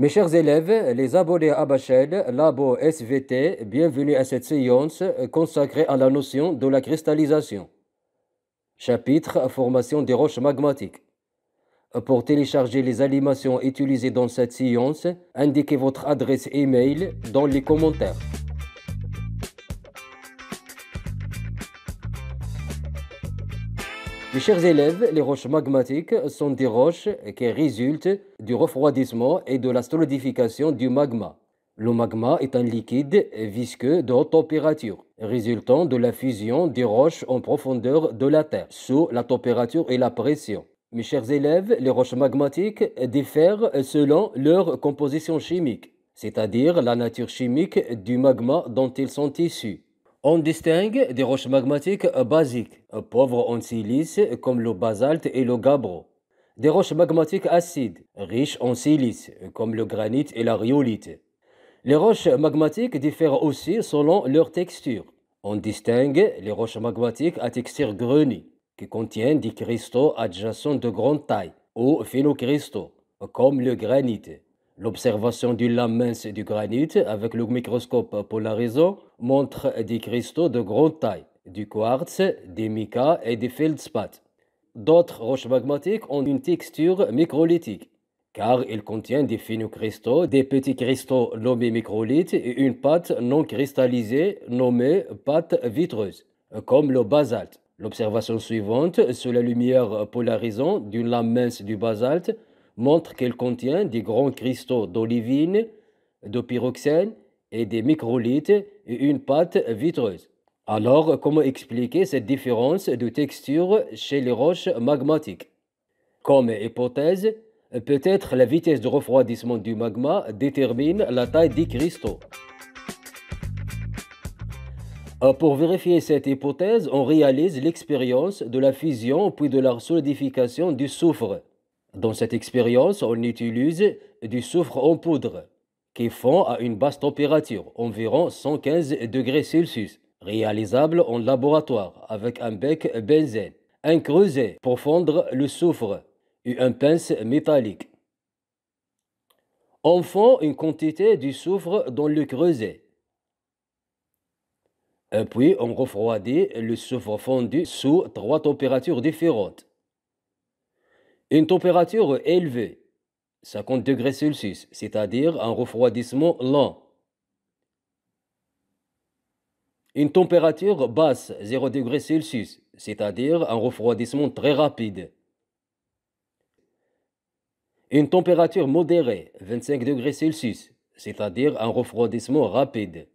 Mes chers élèves, les abonnés à ma chaîne, Labo SVT, bienvenue à cette séance consacrée à la notion de la cristallisation. Chapitre Formation des roches magmatiques. Pour télécharger les animations utilisées dans cette séance, indiquez votre adresse email dans les commentaires. Mes chers élèves, les roches magmatiques sont des roches qui résultent du refroidissement et de la solidification du magma. Le magma est un liquide visqueux de haute température, résultant de la fusion des roches en profondeur de la Terre, sous la température et la pression. Mes chers élèves, les roches magmatiques diffèrent selon leur composition chimique, c'est-à-dire la nature chimique du magma dont ils sont issus. On distingue des roches magmatiques basiques, pauvres en silice, comme le basalte et le gabbro. Des roches magmatiques acides, riches en silice, comme le granit et la rhyolite. Les roches magmatiques diffèrent aussi selon leur texture. On distingue les roches magmatiques à texture grenue, qui contiennent des cristaux adjacents de grande taille, ou phénocristaux, comme le granit. L'observation d'une lame mince du granit avec le microscope polarisant montre des cristaux de grande taille, du quartz, des micas et des feldspaths. D'autres roches magmatiques ont une texture microlithique, car ils contiennent des phénocristaux, des petits cristaux nommés microlithes et une pâte non cristallisée nommée pâte vitreuse, comme le basalte. L'observation suivante, sous la lumière polarisante d'une lame mince du basalte, montre qu'elle contient des grands cristaux d'olivine, de pyroxène et des microlithes et une pâte vitreuse. Alors, comment expliquer cette différence de texture chez les roches magmatiques? Comme hypothèse, peut-être la vitesse de refroidissement du magma détermine la taille des cristaux. Pour vérifier cette hypothèse, on réalise l'expérience de la fusion puis de la solidification du soufre. Dans cette expérience, on utilise du soufre en poudre qui fond à une basse température, environ 115 degrés Celsius, réalisable en laboratoire avec un bec benzène, un creuset pour fondre le soufre et un pince métallique. On fond une quantité du soufre dans le creuset. Puis on refroidit le soufre fondu sous 3 températures différentes. Une température élevée, 50 degrés Celsius, c'est-à-dire un refroidissement lent. Une température basse, 0 degrés Celsius, c'est-à-dire un refroidissement très rapide. Une température modérée, 25 degrés Celsius, c'est-à-dire un refroidissement rapide.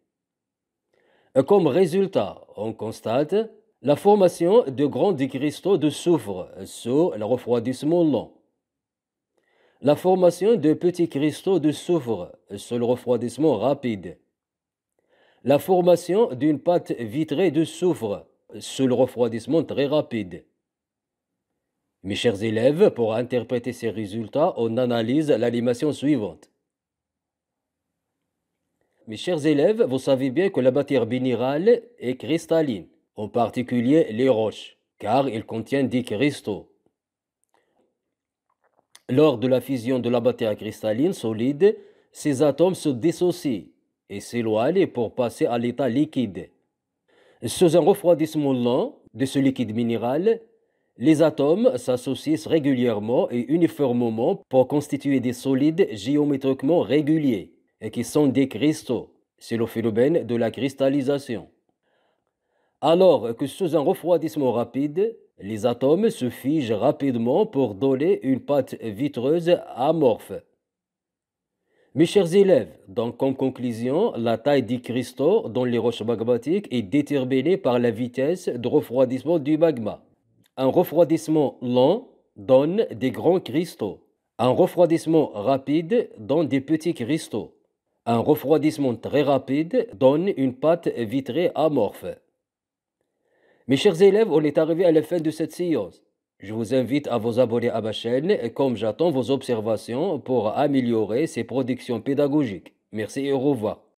Comme résultat, on constate la formation de grands cristaux de soufre sous le refroidissement lent. La formation de petits cristaux de soufre sous le refroidissement rapide. La formation d'une pâte vitrée de soufre sous le refroidissement très rapide. Mes chers élèves, pour interpréter ces résultats, on analyse l'animation suivante. Mes chers élèves, vous savez bien que la matière minérale est cristalline, en particulier les roches, car ils contiennent des cristaux. Lors de la fusion de la matière cristalline solide, ces atomes se dissocient et s'éloignent pour passer à l'état liquide. Sous un refroidissement lent de ce liquide minéral, les atomes s'associent régulièrement et uniformément pour constituer des solides géométriquement réguliers et qui sont des cristaux. C'est le phénomène de la cristallisation. Alors que sous un refroidissement rapide, les atomes se figent rapidement pour donner une pâte vitreuse amorphe. Mes chers élèves, donc en conclusion, la taille des cristaux dans les roches magmatiques est déterminée par la vitesse de refroidissement du magma. Un refroidissement lent donne des grands cristaux. Un refroidissement rapide donne des petits cristaux. Un refroidissement très rapide donne une pâte vitrée amorphe. Mes chers élèves, on est arrivé à la fin de cette séance. Je vous invite à vous abonner à ma chaîne, comme j'attends vos observations pour améliorer ces productions pédagogiques. Merci et au revoir.